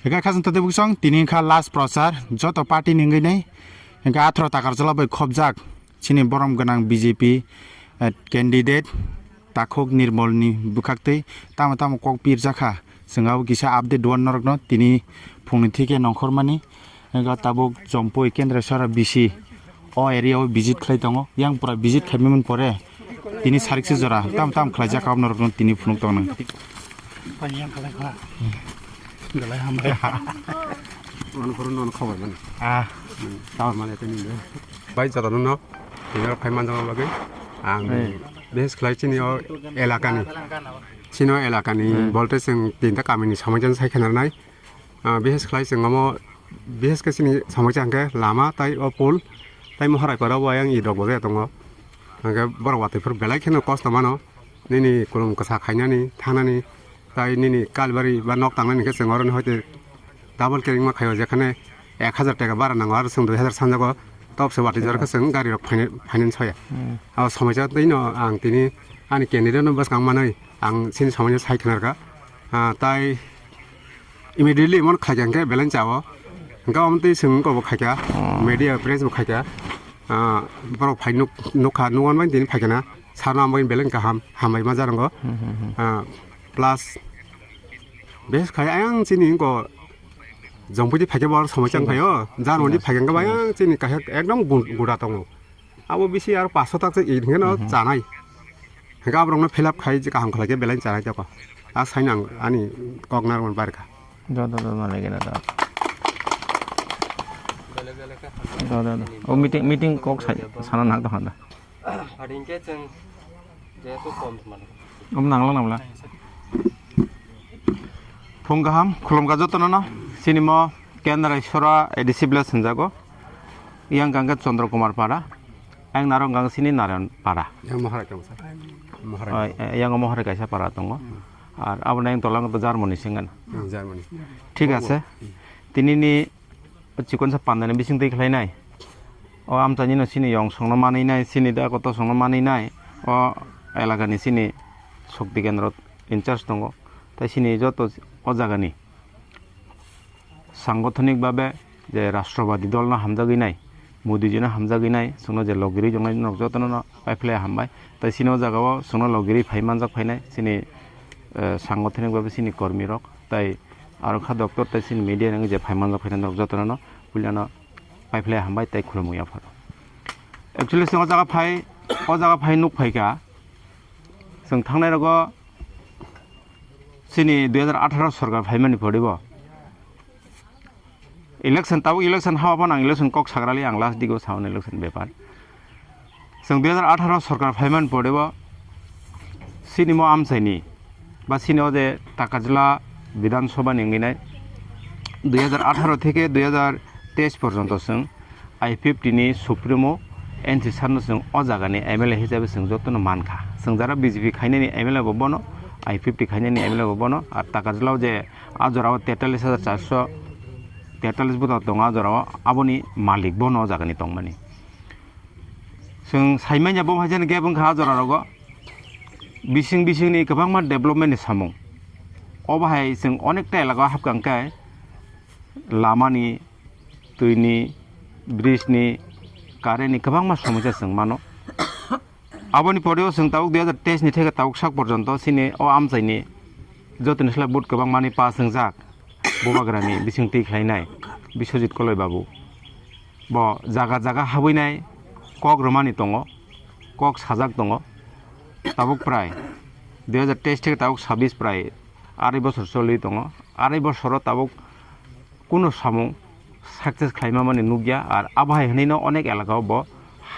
Hingga kasan tadi buksong tini ka last prosar joto party ninggi nei hingga atro takar jala bai khobjak chini borom ganang BJP candidate takhok nirmol ni bukaktei tamo kok pirjaka sengau kisa update duan norokno tini phungni thike nongkhormani hingga tabuk jompoi kendra sara bisi o area o visit khlai tongo yang pura visit khaimemon pore tini sarikse jora tam khlaijak ab norokno tini phunuk tong nang panjang kalai kha galai hamre on korun on khabar man tawar mane tani bai jada no ini phaiman jang lagi ang bes khlai chini o elakani chino elakani bolte sing tinta kamini samajan sai khanar nai bes khlai sing amo bes ke sini samajan ke lama tai o pol tai moharai para wayang i dog boge tongo angke borwate fer belai kheno cost mano nini kulum kasa khainani thanani তাই নিনি কালবাড়ি বা knock টাংনানি কে সেঙ্গরন হইতে double caring মা খাইও যেখানে 1000 টাকা বাড়া নাঙ্গো আর song 2000 সানজাগো টপসে বাটি জরকে Seng গাড়ি রক ফাইনান্স হয় আর সময়জা তৈন আং তিনি আনি ক্যান্ডিডেট বাস কাংমাनै আং সিন সময়জা সাইখনারকা তাই ইমিডিয়েটলি মন খাইগাंके ব্যালেন্স যাও গামতে সেং কব খাইকা মিডিয়া প্রেস খাইকা বড় ফাইনুক নুখা নুয়ান বাই দিন ফাইকানা সানা আমবাই ব্যালেন্স গাহাম হামাই मा जानांगो plus bes kaya yang sini ko jongpudi phage bor samajang khayo janoni phage ga bayang sini kaya ekdom guda tongo abo bisi ar 500 tak je ingeno janai ga abrong fill up khai je kaham khalage balance janai jako a sainang ani kognar mon barka do mane gena da o meeting kok sana nak da handa adingke jeng je to kom man namla Punggaham, kulum gajotono no, sini mo kendra isora edisibla senjago, yang gangga Chandra Kumar Para, yang narong gang sini naran Para, yang moharai yang moharai kaisa Para tongo, ar abona yang tolang to Germany singan, Germany, ঠিক আছে, tini ni cikon sa pandane bising tei khlai nai, o amtani no sini yong songno mani nai, sini da koto songno mani nai, o elagani sini shokti kendra in charge tongo, তাই সিনি যত অজাগানি সাংগঠনিকভাবে যে রাষ্ট্রবাদী দল না হামজাগি নাই মোদিজিনা হামজাগি নাই সোনো যে লগিরি জংনাই knock যতন পাইফ্লাই হামবাই তাই সিনি জায়গাও সোনো লগিরি ফাইমানজাক ফাইনাই সিনি সাংগঠনিকভাবে সিনি কর্মী রক তাই আরক্ষা দপ্তর তাই সিনি মিডিয়া নং যে ফাইমানজাক ফাইনাই নক যতন বুলিয়ানো পাইফ্লাই হামবাই তাই খুলমুয়া ফর একচুয়ালি সোনো জায়গা ফাই নুক ফাইকা जों थांनाय रगो सिनी 2018 सरकार फाइमानि पड़िब इलेक्शन ताबो इलेक्शन हावापन आं इलेक्शन कक साग्रालि आं लास्ट दिगो सावन इलेक्शन बेपार जों 2018 सरकार फाइमानि पड़िब सिनिमो आमसाइनि बा सिनिओ जे टाकाजला विधानसभा निंगिनाय 2018 থেকে 2023 পর্যন্ত जों I50 नि सुप्रिमो एनसी सारनो जों अजागानि एमएलए हिसाबै जों जतन मानखा जों जारा बीजेपी खायनायनि एमएलए बनो I50 खायनायनि एमएलए बनो आर टाकाजलाव जे आजराव 43,443 बुदा दं आजराव आबोनि मालिक बनो अजागानि तंमानि जों साइमानिया बम हाजन गेबं खा आजरावगो बिसिंनि गोबां मा डेभलपमेन्टनि सामुं अबाहाय जों अनेकटा एलाका हाबगांखाय लामानि दैनि ब्रिजनि कारेन्टनि गोबां मा समस्या जों मानो आबोनि परेव जों तावक 2023 नि थेगा तावक साक पर्यन्त सिनि अ आमसाइनि जतनस्ला बुट गोबां मानि पास जों जाक बबाग्रानि बिसिं दै खायनाय बिश्वजित कलय बाबु ब जागा हाबैनाय कक रमानि दङ कक साजाक दङ तावक प्राय 2023 थेगा तावक 26 प्राय 2.5 বছর চলি दङ 2.5 বছর तावक কোনো सामुं साक्सेस खालामा माने नुगिया आर आबहाय हनैनो अनेक एलाकाव ब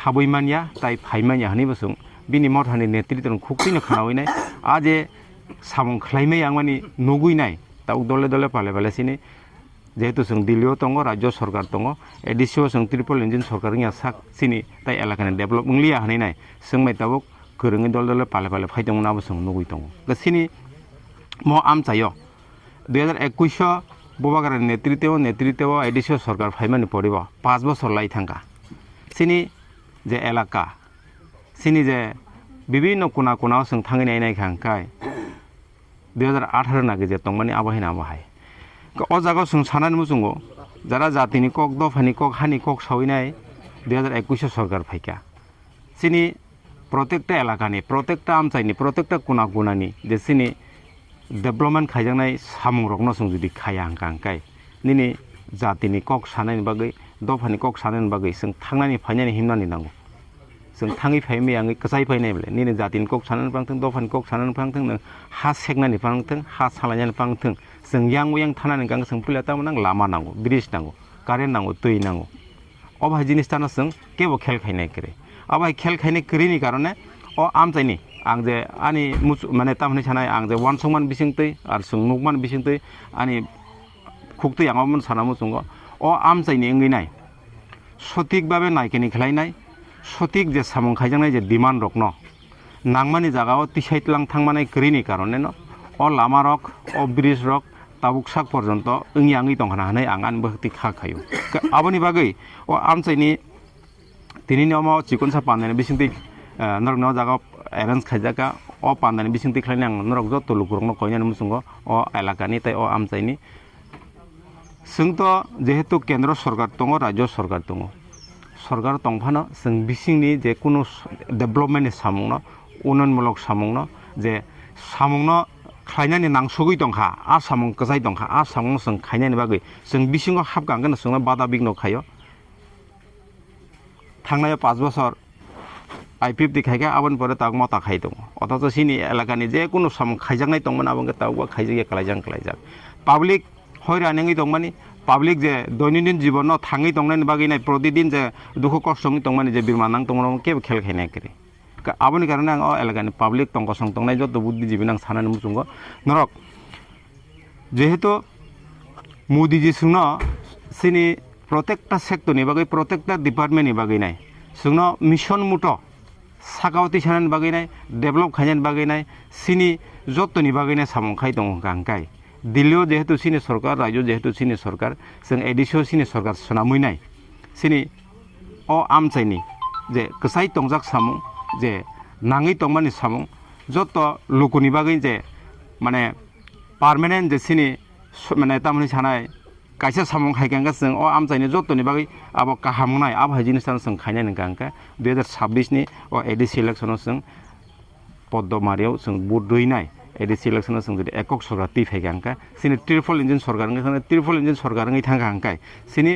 हाबैमानिया ताइ फाइमानिया हनैबो जों बिनि मथानि नेतृत्वजों खुक्तिनो खानावैनाय आजे सामुं खालामै आं माने नुगैनाय ताव दले पाले सिनि जेहेतु जों दिल्लीयाव दङ राज्य सरकार दङ एडिसियाव जों ट्रिपल इन्जिन सरकारनि साक सिनि ताइ एलाकानि डेभलप लिया हनैनाय जों माइ तावक गोरोङै दले पाले फाइदोंमोन आबो जों नुगै दङ सिनि म आमचायो 2021 बबाग्रानि नेतृत्व एडिसियाव सरकार फाइमानि पड़िब 5 বছর লাই थांगा सिनि जे एलाका सिनि जे विभिन्न कोना कोनाव जों थांनाय नायखांखाय 2018 नागे जे तंमानि आबहायना आबहाय o jaga sung sanan musungo jara jatini kok dofani kok hani kok sawinai 2021 সরকার ফাইকা চিনি প্রত্যেকটা এলাকানি প্রত্যেকটা আমচাইনি প্রত্যেকটা কোনা কোনানি যে চিনি ডেভেলপমেন্ট খাইজানাই সামুং রকনো সং যদি খায়া হাंकाय निनि जातिनि कक सानायनि बागै दफानि कक सानायनि बागै जों थांनानै फायनानै हिमनानै नांगौ जों थाङै फायमै आङै कसाय फायनायब्ला निनि जातिनि कक सानायनि फांथों दफानि कक सानायनि फांथों नों हा सेकनानै फांथों हा सालायनानै फांथों जों यां थानानै गां जों फुलिया तामनां लामा नांगौ ब्रिज नांगौ कारेन्ट नांगौ दै नांगौ अबाय जिनिसटानो जों केबो खेल खायनाय करे अबाय खेल खायनाय करिनि कारणे अ आमचाइनि आं जे आनि माने तामनि सानाय आं जे वानसंमान बिसिंतै आरो जों नुकमान बिसिंतै आनि खुक्तै आङामोन सानामो जोंगो अ आमचाइनि इंगिनाय सঠিকভাবে नायकेनि खेलायनाय सঠিক जे सामं खायजानाय जे डिमान्ड रकनो नांमानि जागाव तिसाइतलां थांमानाय करिनि कारणे न अ लामा रक अ ब्रिज रक ताबुकसाक पर्यन्त इंगि आङि दंखाना हानाय आं आनबो हति खाखायो आबनि बागै अ आमचाइनि दिनैनि अमाव चिकनसा पान्दानि बिसिंतै नरगनाव जागा एरेन्ज खायजाका अ पान्दानि बिसिंतै खालायनाय आं नरग जत लुकुरनो कयनानि मुसुंगो अ एलाकानि ताय अ आमचाइनि जोंथ' जेहेतु केन्द्र सरकार दङ राज्य सरकार दङ सरकार दंफानो जों बिसिंनि जे कुनु डेभेलपमेन्टनि सामुंनो उन्नयनमूलक सामुंनो जे सामुंनो खायनायनि नांसुगै दंखा आ सामुं कसाय दंखा आ सामुं जों खायनायनि बागै जों बिसिङाव हाबगांगोन जों बादा बिघ्न खायो थांनाय 5 বছর I50 खायगा आबन परे ताग मता खाय दङ अथच सिनि एलाकानि जे कुनु सामुं खायजानाय दंमोन आबंगे तागवा खायजाया खालायजां पाब्लिक हयरानिङै दंमानि पाब्लिक जे दैनन्दिन जीवनाव थाङै दंनायनि बागै नाय प्रतिदिन जे दुखु कष्टनि दंमानि जे बिरमानां दंमोन केबो खेल खायनाय करे आबनि कारणे आं एलाकानि पाब्लिक तंकसं दंनाय जत बुद्धिजीबि नां सानानै मुसुंगो नरक जेहेतु मोदीजी सुंनो सिनि प्रत्येकटा सेक्टरनि बागै प्रत्येकटा डिपार्टमेन्टनि बागै नाय सुंनो मिशन मुटो साकावति सानायनि बागै नाय डेभेलप खायनायनि बागै नाय सिनि जतनि बागै नाय सामं खाय दङ गांकाय दिल्लीयाव जेहेतु सिनि सरकार राज्य जेहेतु सिनि सरकार जों एडिसियाव सिनि सरकार सोनामैनाय सिनि अ आमचाइनि जे कसाय तंजाक सामुं जे नाङै तंमानि सामुं जत लुकुनि बागै जे माने पार्मानेन्ट जे सिनि माने तामनि सानाय कायसा सामुं खायगांगा जों अ आमचाइनि जतनि बागै आबो काहामनाय आबो जिनिसटानो जों खायनाय नंगांका 2026 नि अ एडिसि इलेक्शनाव जों पद्ममारियाव जों बुट दैनाय एडिसि इलेक्शनाव जों जुदि एকক सरकार तिफायगांका सिनि ट्रिपल इन्जिन सरकार थांगांकाय सिनि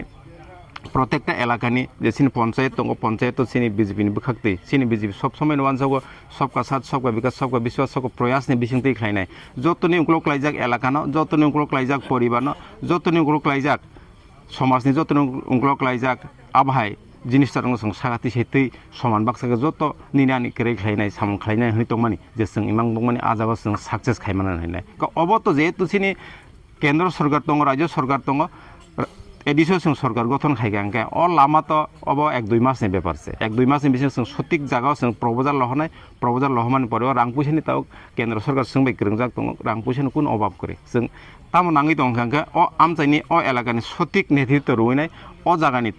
प्रत्येकटा एलाकानि जे सिनि पन्चायत दङ पन्चायत सिनि बिजेपिनि बुखाक्तै सिनि बिजेपि सब समय वानसागो सबका साथ सबका विकास सबका विश्वास सबका प्रयासनि बिसिंतै खायनाय जतनि उक्लक लायजाक एलाकानो जतनि उक्लक लायजाक परिबारनो जतनि उक्लक लायजाक समाजनि जतनि उक्लक लायजाक आबहाय जिनिसटारनो जों सागाति सेतै समान बाक्साखौ जत निनानि केरै खायनाय सामं खायनाय हनै दंमानि जे जों इमां दंमानि आजाबा जों साक्सेस खायमानानै हैनाय अबत जेहेतु सिनि केन्द्र सरकार दङ राज्य सरकार दङ एडिसोन सरकार गठन खायगांका अ लामा तो अब 1-2 मासनि बेपारसे 1-2 मासनि बिसिं जों सঠিक जागाव जों प्रपोजाल लहमानि परे रां पैसानि ताव केन्द्र सरकार सोंबाय गोरोंजाक दङ रां पैसानि कुन अभाब करे जों तामो नाङै दंखांका अ आमचाइनि अ एलाकानि सঠিक नेतृत्व रुइनाय अ जागानि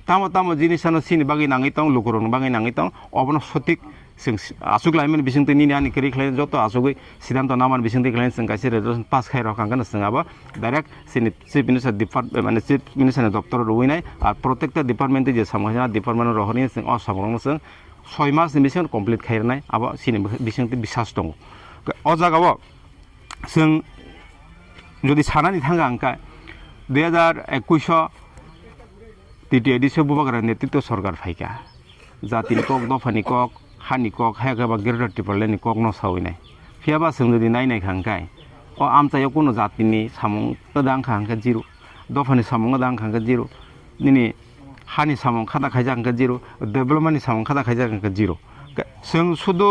तामो जिनिसानो सिनि बागै नाङै दं लुकुरन बागै नाङै दं अबनो सঠিक जों आसुक लाइमोन बिसिंतै निनानि केरै खायनाय जत आसुगै सिद्धांत नामान बिसिंतै खायनाय जों गासै रेजल्यूशन पास खायरखांगोन जों आबो डाइरेक्ट सिनि चिफ मिनिस्टार माने चिफ मिनिस्टारनि दप्तर रुइनाय आरो प्रत्येकटा डिपार्टमेन्टै जे सामगायना डिपार्टमेन्ट रहरनि जों असामरनो जों 6 मासनि बिसिं कमप्लिट खायरनाय आबो सिनि बिसिंतै बिसास दङ अ जागाव जों जुदि सानानि थांगांका 2021 द्वितीय एडिसि बुबाग्रा नेतृत्व सरकार फायका जातिनि कक दफानि कक हानि कक हायागाबा गेरेटर ट्रिपलनि कक न सावैनाय फियाबा जों जुदि नायनाय खांखाय अ आमचायाव कुनु जातिनि सामुं दांखांका जिरो दफानि सामुं दांखांका जिरो दिनै हानि सामुं खादा खायजांका जिरो डेभेलपमेन्टनि सामुं खादा खायजांका जिरो जों शुद्ध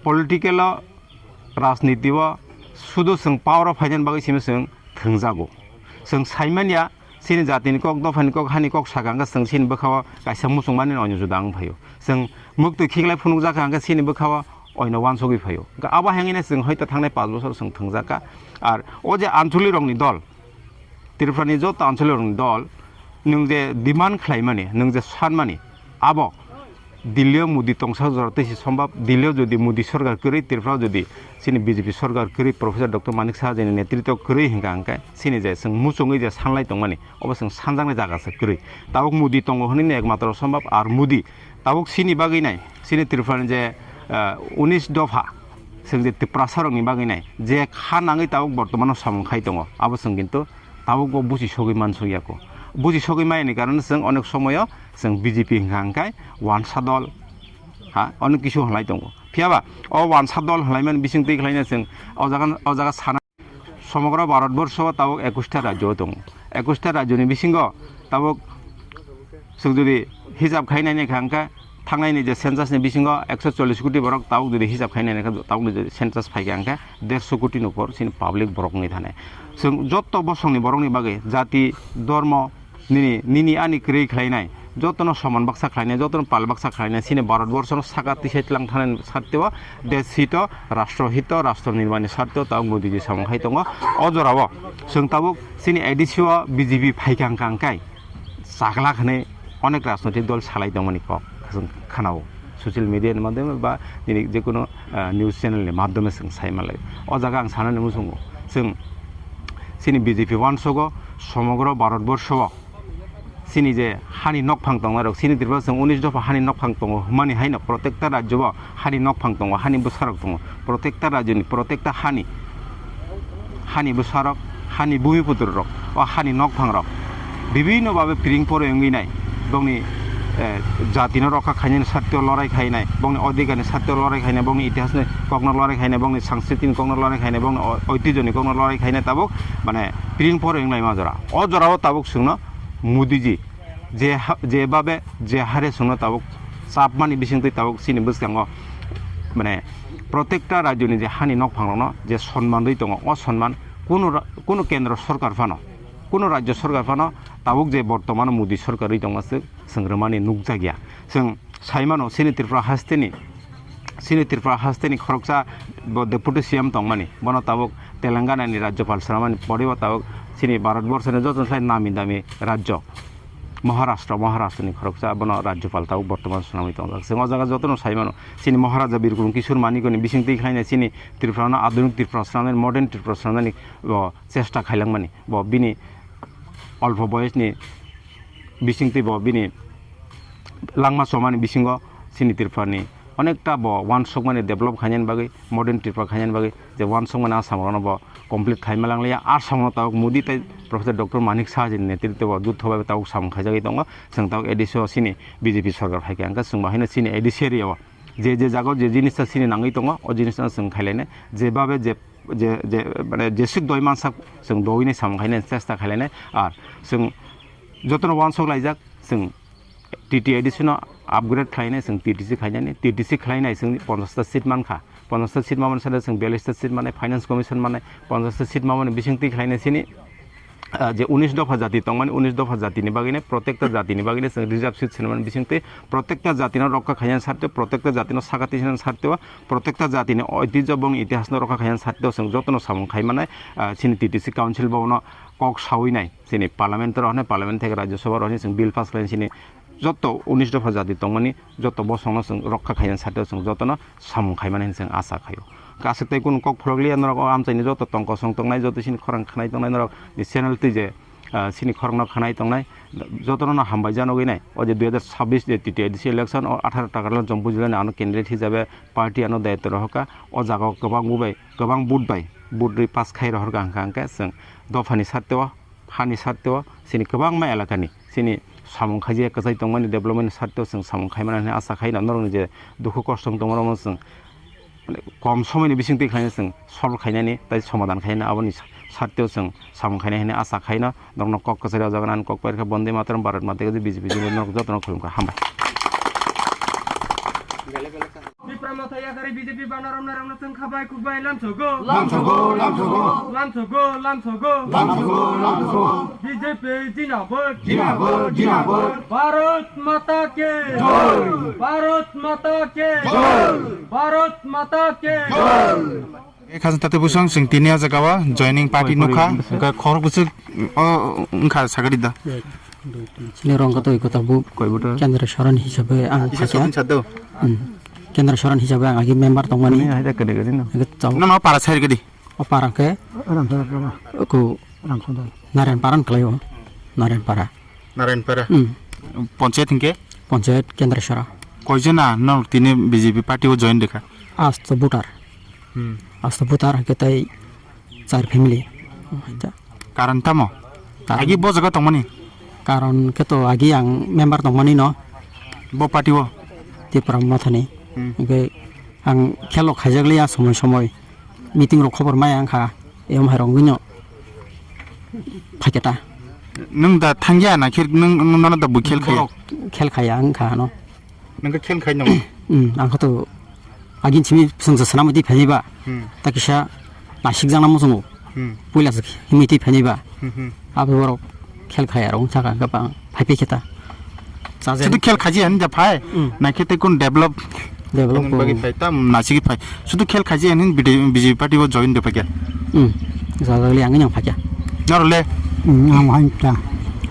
पलिटिकेल राजनीतिव शुद्ध जों पावर अफ फाइनान्स बागै जों थोंजागौ जों साइमानिया सिनि जातिनि कक दफानि कक हानि कक सागांगा जों सिनि बोखावा गायसा मुसुंमानि अयन जुदां फायो जों मुक्त खिगलाय फुनुक जाखांगा सिनि बोखावा अयन वानसगै फायो आबा हेंगिना जों हयतो थांनाय 5 বছর जों थोंजाका आर अ जे आनसलिक रंनि दल त्रिपुरानि जत आनसलिक रंनि दल नों जे डिमान्ड खालायमानि नों जे सानमानि आबो দিল্লীয় মোদি তংসা জড়াতে সম্ভব দিল্লীয় যদি মোদি সরকার করি তিরফাও যদি সিনি বিজেপি সরকার করি প্রফেসর ডক্টর মানিক সাহাজের নেতৃত্ব করি হিংকা হাंका সিনি যে जों মুচুङै যে সানলাই দं माने अबसों सानजांनाय जागासो करै ताबुक मोदी दङ होनैनो एकमात्र सम्भव आर मोदी ताबुक सिनि बागैनाय सिनि तिरफानि जे 19 दफा जों जे तिप्रासारनि बागैनाय जे खानाङै ताबुक बर्तमानाव सामखाय दङ अबसों किन्तु ताबुक बुजि सगै मानसुयाको बुजि सगै मायनि कारण जों अनेक समय जों बिजेपि हांकाय वानसा दल हा अनेक किसु हलाय दङ फियाबा अ वानसा दल हलायमान बिसिं दैख्लायना जों अजागा साना समग्र भारतबर्षआव ताबुक 21टा राज्य दङ 21टा राज्यनि बिसिङाव ताबुक जों जुदि हिसाब खायनायनि हांका थांनायनि जे सेन्सासनि बिसिङाव 140 कोटी बरक ताबुक जुदि हिसाब खायनायनि ताबुक जुदि सेन्सास फायगा हांका 150 कोटी नखर सिन पाब्लिक बरकनि थानाय जों जत्त बसंनि बरकनि बागै जाति धर्म निनि आनि क्रै खायनाय जतन समान बाक्सा खायनाय जतन पाल बाक्सा खायनाय सिने भारतबर्षनो सागाति सेतलां थानाय सारतेव देश हित राष्ट्र निर्माणनि सारतेव ताबुक मोदीजी सामखाय दङ अजराव जों ताबुक सिनि एडिसिव बिजेपि फायगा हांकाय जागला खाने अनेक राजनैतिक दल सालाय दंमोन जों खोनाव ससियेल मिडियानि माध्यमे बा दिनै जेकुनु निउज चेनेलनि माध्यमे जों सायमालाय अ जागा आं साननानै मोसङो जों सिनि बिजेपि वानसग समग्र भारतबर्षआव सिनि जे हानि नकफां दङ आरो सिनि दिरबा जों 19 दफा हानि नकफां दङ माने हायनो प्रत्येकटा राज्यआव हानि नकफां दङ हानि बुसारक दङ प्रत्येकटा राज्यनि प्रत्येकटा हानि बुसारक हानि भूमिपुत्र रक अ हानि नकफां रक विभिन्न भावे फिरिं परेंगिनाय बंनि जातिनो रखा खायनायनि सारतेव लड़ाई खायनाय बंनि अधिकारनि सारतेव लड़ाई खायनाय बंनि इतिहासनि कगनो लड़ाई खायनाय बंनि सांस्कृतिक कगनो लड़ाई खायनाय बंनि ऐतिह्यनि कगनो लड़ाई खायनाय ताबुक माने फिरिं परेंनाय माजरा अजराव ताबुक सुंनो मोदीजी जे भावे जे हारे सुंनो ताबुक चापमानि बिसिंतै ताबुक सिनि बुसगाङाव माने प्रत्येकटा राज्यनि जे हानि नकफांनो जे सम्मान दङ अ सम्मान कोनो केन्द्र सरकार फानो কোনো রাজ্য সরকার ফানো তাবুক যে বর্তমান মোদী সরকারই দংমাসो संग्रामानि नुकजागिया जों साइमानो सिनितिरफ्रा हास्तेनि खरकसा डेपुटी सीएम दंमानि बनो ताबुक तेलेंगानानि राज्यपाल सारामानि परेबो ताबुक सिनि भारतबर्षनि जतनसाय नामी दामी राज्य महाराष्ट्रनि खरकसा बनो राज्यपाल ताबुक बर्तमान सुनामी दं जों अ जागा जतन साइमानो सिनि महाराजा बिरगुरुं किशोर मानिकनि बिसिं दैख्लायनाय सिनि तिरफ्रानो आधुनिक तिरफ्रा सानानै मर्डान तिरफ्रा सानानै चेष्टा खायलांमानि ब बिनि अल्प बयसनि बिसिंतै ब बिनि लांमा समानि बिसिङाव सिनि तिरफ्रानि अनेकटा ब वानसक माने डेभलप खायनायनि बागै मर्डान तिरफ्रा खायनायनि बागै जे वानसक माने आसामावनो ब कमप्लिट खायमालांलिया आसामाव ताबुक मोदी तै प्रफेसर डक्टर मानिक साहाजिनि नेतृत्व दुधभावे ताबुक सामखायजागै दङ जों ताबुक एडिसिआव सिनि बिजेपि सरकार फायखांगा जों बाहायनो सिनि एडिसियारियाव जे जागाव जे जिनिसा सिनि नाङै दङ अ जिनिसा जों खायलायनो जेबाबे जे माने जेसिक दय मानसा जों दयैनो सामखायनो चेष्टा खायलायनाय आर जों जतन वानसक लायजाक जों टीटी एडिशनाव आपग्रेड खालायनाय जों टीटीसी खायनानै टीटीसी खालायनाय जों 50टा सीट मानखा 50टा सीट माने सादा जों 42टा सीट माने फाइनान्स कमिसन माने 50टा सीट माने बिसिंति खालायनाय सिनि जे 19 दफा जाति दं माने 19 दफा जातिनि बागैनो प्रत्येकटा जातिनि बागैनो जों रिजार्भ सीट सोनो माने बिसिंति प्रत्येकटा जातिनो रक्षा खायनाय सारते प्रत्येकटा जातिनो सागाति सोनो सारते प्रत्येकटा जातिनि ऐतिह्य बंनि इतिहासनो रक्षा खायनाय सारते जों जतन सामखाय माने सिनि टीटीसी काउन्सिल बावनो कक सावैनाय सिनि पार्लियामेन्ट रहने पार्लियामेन्ट থেকে राज्यसभा रहने जों बिल पास खालायनाय सिनि जत 19 दफा जाति दंमानि जत बसंनो जों रक्षा खायनाय सारते जों जतन सामखाय माने जों आसा खायो गासैते कुन कक फ्रगलिया नरक आमचाइनि जत टंक सं तंनाय जत सिनि खरां खानाय तंनाय नरक चेनेल तै जे सिनि खरंना खानाय तंनाय जतन हामबाय जानो गैनाय अजे 2026 जे टीटी एडिसि इलेक्शन 18 टाकाल जों बुजिलायना आनो कैंडिडेट हिसाबै पार्टी आनो दायित्व रहका अ जागाव गोबां बुट रि पास खाय रहरगा हांका जों दफानि सारतेव हानि सारतेव सिनि गोबां मा एलाकानि सिनि सामखायजे कसाय तंमानि डेभलपमेन्ट सारतेव जों सामखायमाने आसा खायना नरनि जे दुखु कष्ट दंमोन जों कम समयनि बिसिं दैखायनो जों सल्भ खायनायनि ताइ समाधान खायना आबनि सारतेव जों सामखायनायनि आसा खायना दंनो कक कसारियाव जागोन आन कक पारखा बन्दे मातरम भारत माता के बीजेपी जों जतन खुलुमखा हामबाय बिप्रामथायारि बीजेपी बानाराम नाराम जों खाबाय खुबाय लामसगो बीजेपी जिनाबो भारत माता के खाजन ताते बुसं जों तिनिया जागावा जॉइनिंग पार्टी नुखा खर बुसु उनखा सागरिदा sini rong kata ikut tabu কয় বছর kendra saran hisabe ang Isa pakai sokin sado. kendra saran hisabe ang agi member tong মানে mani হাইদা কেটে কেটে না ikut tahu No para sair gedi. opara ke aku naren paran kelayo naren para Narayan para. Panchayat hingke. panchayat kendra sara Koijana no tini BJP party o join dekha. asta butar kita 4 family Karan tamo. Agi bo jaga tongmani. karon keto agi yang member tong mani no Bo party o. ti pramma thani ke ang khelo khajagli ya সময় meeting ro khobor mai ang kha em harong ginyo phaketa Nung da thangya na khir nung nana da bukhel khaya. khel khaya ang kha no Nung ka khel khay no. ang kha to agin chimi sungsa sanamati phaniba takisha nasik jana mo sungo puila himiti phaniba abe boro khel khaya rong chaka ka pang phaipe Sudu khel khaji an ja phai. Na khete kun develop develop bagi phai tam nasigi phai. Sudu khel khaji an BJP party o join de pakya. jagli ang nyang phakya Narole. ang hanta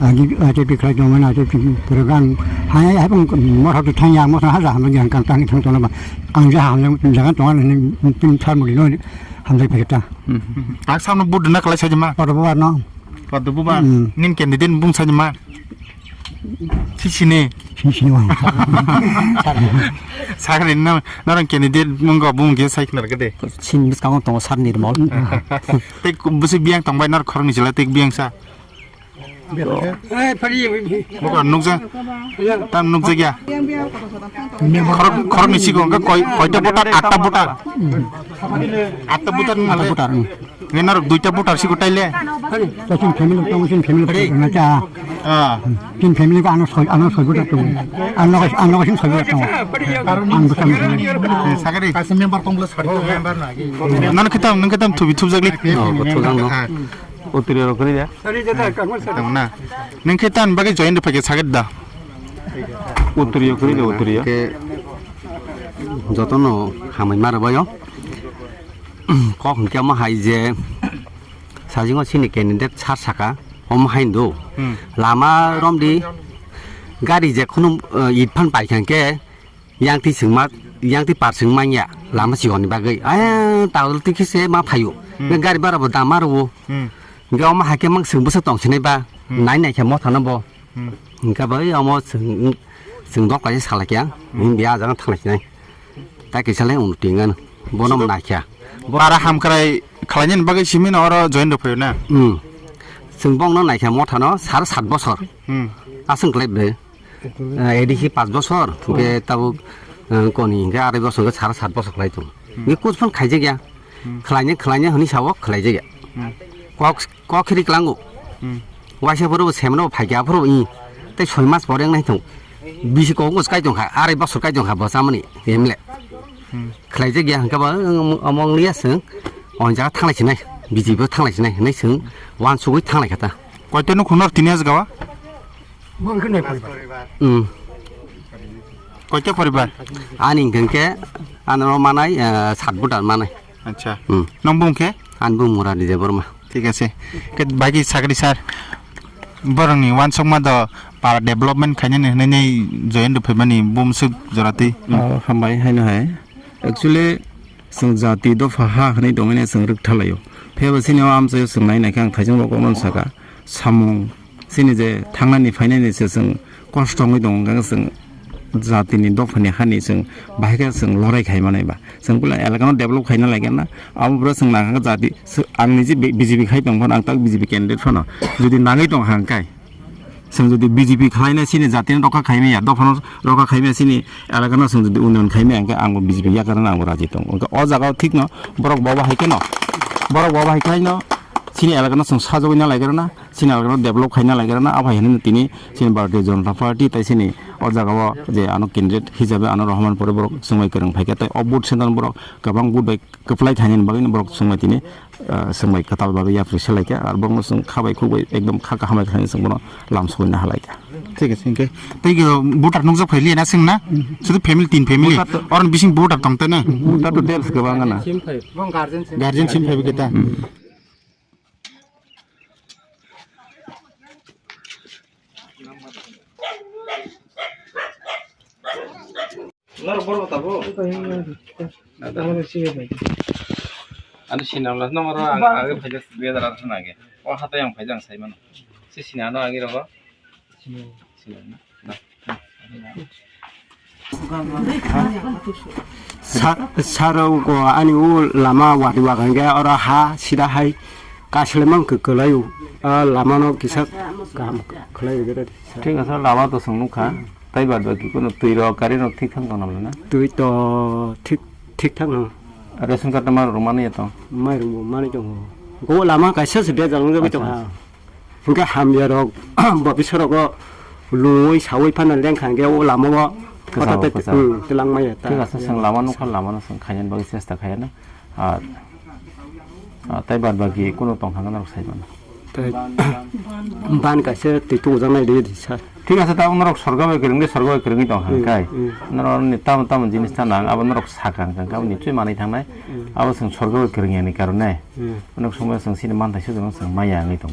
agi ate pikra jomana ate program hai hai bang mo ha thang yang mo ha ra ham yang kang tang thang tong ba ang ja ham yang tong ni pin thar mu no ham dai paketa Tak sam no bud na kala sajma. pa ba no Padu buban. Nin candidate bung sajma. Sini. sin wang Sagrin na narang candidate munggo bung ge saik nar gede. sin bis kang tong sar nirmol Tek busi biang tong bai nar khorong jela tek biang sa. Bukan nukja. Tam nukja kya. Khorong ni sigo ka koi ta botar 8 botar. 8 botar male. putar Ngenar 2 botar sigo taile. ta sin family tong sin family na cha Ah. sin family ka ano soi buta tong ano sin soi buta tong ang buta Sagari. Kasih member tong plus member lagi. Nan kita tubi tub jagli. 초장 너 어떻게로 그러냐 Tong na. Nang kita bagi join de pake sagad da. 어떻게요 그러냐 어떻게요 그 저도는 하면 말아봐요. 거 그게 뭐 하이제 사진거 신이겠는데 차사가 엄하인도 라마 롬디 가리 이제 그놈 이판 발견게 양티 승마 양티 빠승마냐 라마 시원이 바게 아 따올 티키세 마 파요 그 가리 바라보 다마르고 그러니까 엄마 하게 막 승부서 동치네 봐 나이네 뭐 타는 뭐 그러니까 뭐 어머 승덕까지 살게 미아장 탈락이네 딱히 살래 오늘 띵은 뭐놈 나캬 Bara ham krai khalanyen bagi simin oro join de phayo na. 승봉은 나이캬 못 하노 4-7 아승 클랩네 에디히 5 그게 따고 거니 그 아래 버서 4-7 클라이도 이 꽃은 가이제야 클라이냐 흔히 샤워 클라이제야 꽉 키리 클랑고 와셔 버로 세면로 파기 앞으로 이때 소이마스 버랭 나이통 미시고 온 것까지 좀 가 아래 버서까지 좀 가봐 사모니 예밀래 클라이제야 그러니까 어멍 리아스 언제가 탕라지네 미지부 탕라지네 내승 완수고 탕라겠다 Koi tenu khunor tinias gawa. Koi ta paribar. 아니 그게 안으로 만나이 삿부터 만나이 Acha. Nong bung ke. 안부 무라디 제 버마 ঠিক আছে. Ke bagi sagri sar. Barang ni wan song ma da para development khanya ne ne join de phaimani bum su jorati. हामबाय हायनो hi actually जों जाति the फाहा हनै दंने जों रुक थालायो फेबो cinema आमसे जों नायनायखौ आं थाइजों लग मनसागा सामुं सिनि जे थांनानै फायनायनि जों कष्टङै दं जों जातिनि दफानि हानि जों बाहायगा जों लराय खायमानायबा जों बुला एलाकानो डेभलप खायना लागेन ना आमब्रा जों नागा जाति आंनि जे बिजेपि खाय दंफोन आं ताक बिजेपि कैंडिडेट फनो जुदि नाङै दं हांकाय जों जुदि बिजेपि खालायनाय सिनि जातिनि रखा खायनाया दफानो रखा खायनाय सिनि एलाकानो जों जुदि उन्नयन खायनाय आंबो बिजेपि याकारण आंबो राजि दं अ जागाव ठीक न बरक बाबा हायके न बरक बाबा हायखाय न सिनि एलाकानो जों साजौना लागेरना सिनि एलाकानो डेभलप खायना लागेरना आबाय हने तिनि सिनि भारतीय जनता पार्टी ताइ सिनि अ जागाव जे आनो कैंडिडेट हिसाबै आनो रहमान परे बरक सोंमाय करं फायके ताइ अबुट सेन्टार बरक गोबां बुट बाय कप्लाय थानि बागै बरक सोंमाय तिनि सोंमाय कताल बाबा याफ्रि सेलायके आरो बंग जों खाबाय खुबाय एकदम खाका हामाय थानि जों बनो लाम सयना हालायके ঠিক আছে ইনকে তাই ভোটার নকজা ফাইলি না সিং না শুধু ফ্যামিলি 3 ফ্যামিলি আর বিসিং ভোটার তংতে না तातो डेल्स गोबां ना গার্জেন সিম ফাইবি কেতা Ano sinamlas no maro age phajak beda rar nage o hata yang phajang sai mano si sinano age rogo sinano 사라고 아니 우 라마 와디와 간게 어라 하 시다 하이 까실만 그 걸어요 아 라마노 기사 감 걸어요 그래 ঠিক আছে লামা তো সংনু খা তাই বাদ বাকি কোনো তুইর কারি ন ঠিক থাক না না তুই তো ঠিক ঠিকঠাক না রেশন কার্ড আমার রোমানি তো 마이로 뭐 많이 좀 고 라마 가셔서 배장은 거 좀. 그러니까 함여로 뭐 비서라고 루이 사회 판을 랭한 게 라마가 그때 들랑 마이 했다. ঠিক আছে সং লামা নখা লামা ন সং খাইন বাকি চেষ্টা খায় না আর তাই বাদ বাকি কোনো তং থাকা না সাইবা না 반 가서 또 오잖아요. 사. ঠিক আছে তা ওনারক সরগাবে গরংগে তং হাঙ্কাই ওনারন নিতাম তাম জিনিসটা না আবনরক সাকাং কাং নিচুই মানি থাংনাই আবো সং সরগাবে গরংয়ানি কারণে অনেক সময় সং সিনে মানতাইছো जों সং মাইয়া আঙি দङ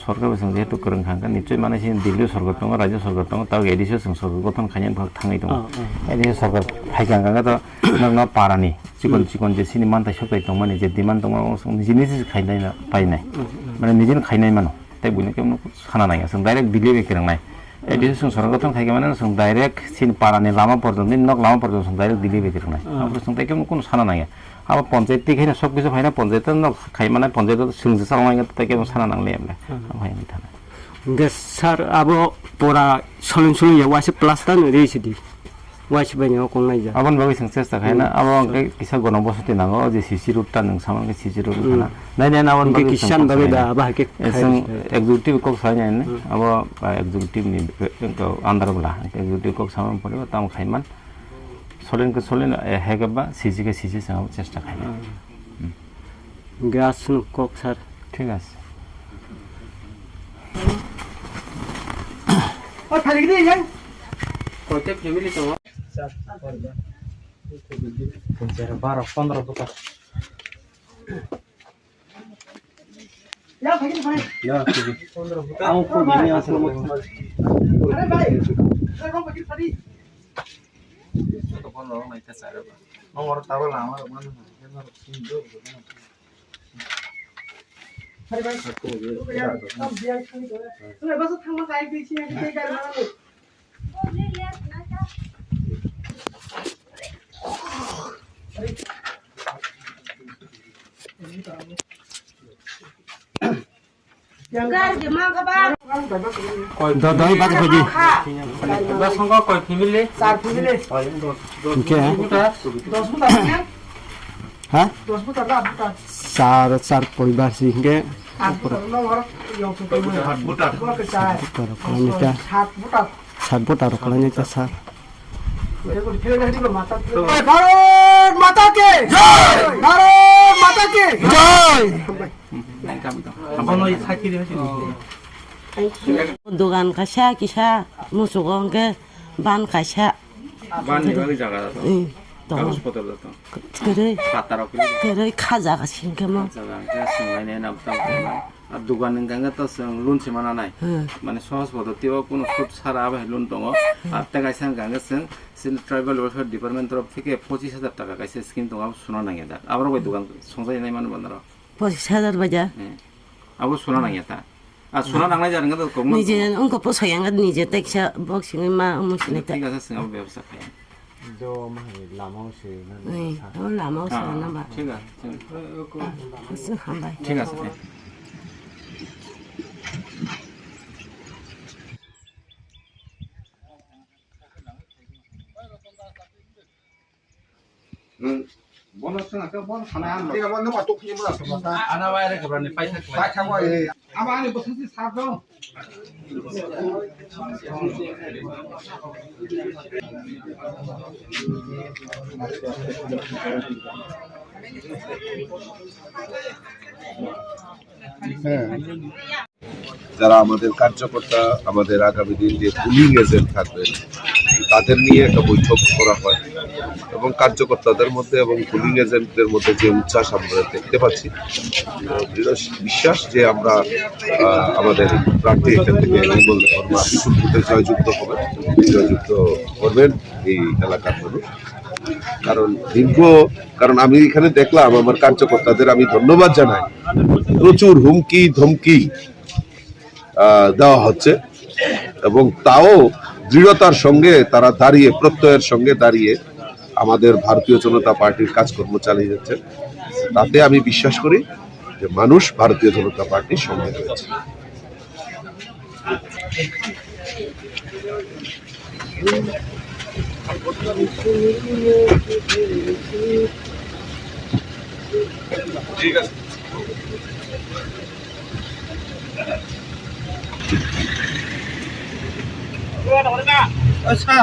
সরগাবে সং যেহেতু গরং হাঙ্কা নিচুই মানি সিন দিল্লি সরকার দङ রাজ্য সরকার দङ তাও এডিসো সং সরকার গঠন খাইন ভাগ থাङै দङ এডিসো সরকার ফাইগাং গাঙ্गा তো নং পারানি চিকন যে সিনে মানতাইছো কাই দङ মানি যে ডিমান্ড দङ সং জিনিস খাইনাই না পাইনাই মানে নিজেন খাইনাই মানো তাই বুঝলে কেমন খানা নাই जों ডাইরেক্ট বিলিয়ে কেরংনাই এডিসো जों সরকার গঠন খাইগে মানে जों ডাইরেক্ট সিন পারানি লামা পর্যন্ত নক লামা পর্যন্ত जों ডাইরেক্ট বিলিয়ে কেরংনাই আমরা जों তাই কেমন কোনো খানা নাই আবার পঞ্চায়েত থেকে সব কিছু হয় না পঞ্চায়েত খাই মানে পঞ্চায়েত সিংসে চালানাই তাই কেমন খানা নাংলে আমরা ভাই আমি থানা 근데 살 아버 보라 설렁 와시 플라스탄 레이시디 와시 바냐 공나이자 আবার বাকি সিং চেষ্টা খাই না আবার কিসা গণবসতি নাঙ্গো যে সিসি রুটটা নং সামান কে সিসি রুট খানা নাই নাই আবার 이게 기산 바베다 아바게 এসং এক্সিকিউটিভ কক সাই নাই না আবার এক্সিকিউটিভ নি আন্ডারবলা এক্সিকিউটিভ কক সামান পড়ে তাম খাইমান সলেন হেগবা সিসি কে সিসি সাং চেষ্টা খাই না গ্যাসন kok살 ঠিক আছে কয়টা ফ্যামিলি তো 12-15 দুটা 너희 봐도 보지 나 성과 거의 비밀리? 쌀 비밀리? 이렇게 하? 쌀 পরিবার সিংকে সাতবোটার কলানিটা স্যার ভারত মাতা কে জয় ভারত মাতা কে জয় দোকান কাছা কিসা মুসুককে বান কাছা বানি বাকি জায়গা দাও কাগজপত্র দাও 그래 카자 가신 게뭐 জায়গা সংলাইনে নামতাম আর দোকান গাঙ্গা তো লোন সেমানা নাই মানে সহজ পদ্ধতিও কোনো সুদ ছাড়া আবার লোন দङ আর টাকা সাং গাঙ্গা সিন ট্রাইবাল ওয়েলফেয়ার ডিপার্টমেন্ট তরফ থেকে 25,000 টাকা কাছে স্কিম দङ শোনা নাই এটা আবার ওই দোকান সংসাই নাই মানে বন্ধরা 25,000 বাজা আবার শোনা নাই এটা আর শোনা নাংলাই জানেন তো কম নিজে অঙ্ক পোসায়াং নিজে দেখছা বক্সিং মা মুসনে তা ঠিক আছে সিং ব্যবসা খাই 저 라마우스 라마우스 나 봐. ঠিক আছে 무슨 한 발. ঠিক আছে bonusnya ke bonus sana an 내가 먼저 봐 또 그냥 몰랐어 ana wae ke berani paisa 다 타고 예 아마 안에 무슨 짓 사줘 যারা আমাদের কার্যকর্তা আমাদের আগামী দিন যে পুলিং এজেন্ট থাকবেন তাদের নিয়ে একটা বৈঠক করা হয় এবং কার্যকর্তাদের মধ্যে এবং পুলিং এজেন্টদের মধ্যে যে উচ্ছ্বাস আমরা দেখতে পাচ্ছি, দৃঢ় বিশ্বাস যে আমরা আমাদের প্রার্থী এখান থেকে নির্মল বর্মা বিপুল ভোটে জয়যুক্ত করবেন এই এলাকার মানুষ। কারণ আমি এখানে দেখলাম আমার কার্যকর্তাদের আমি ধন্যবাদ জানাই, প্রচুর হুমকি ধমকি দেওয়া হচ্ছে এবং তাও দৃঢ়তার সঙ্গে তারা দাঁড়িয়ে, প্রত্যয়ের সঙ্গে দাঁড়িয়ে আমাদের ভারতীয় জনতা পার্টির কাজকর্ম চালিয়ে যাচ্ছে। তাতে আমি বিশ্বাস করি যে মানুষ ভারতীয় জনতা পার্টির সঙ্গে রয়েছে। ঠিক আছে। আচ্ছা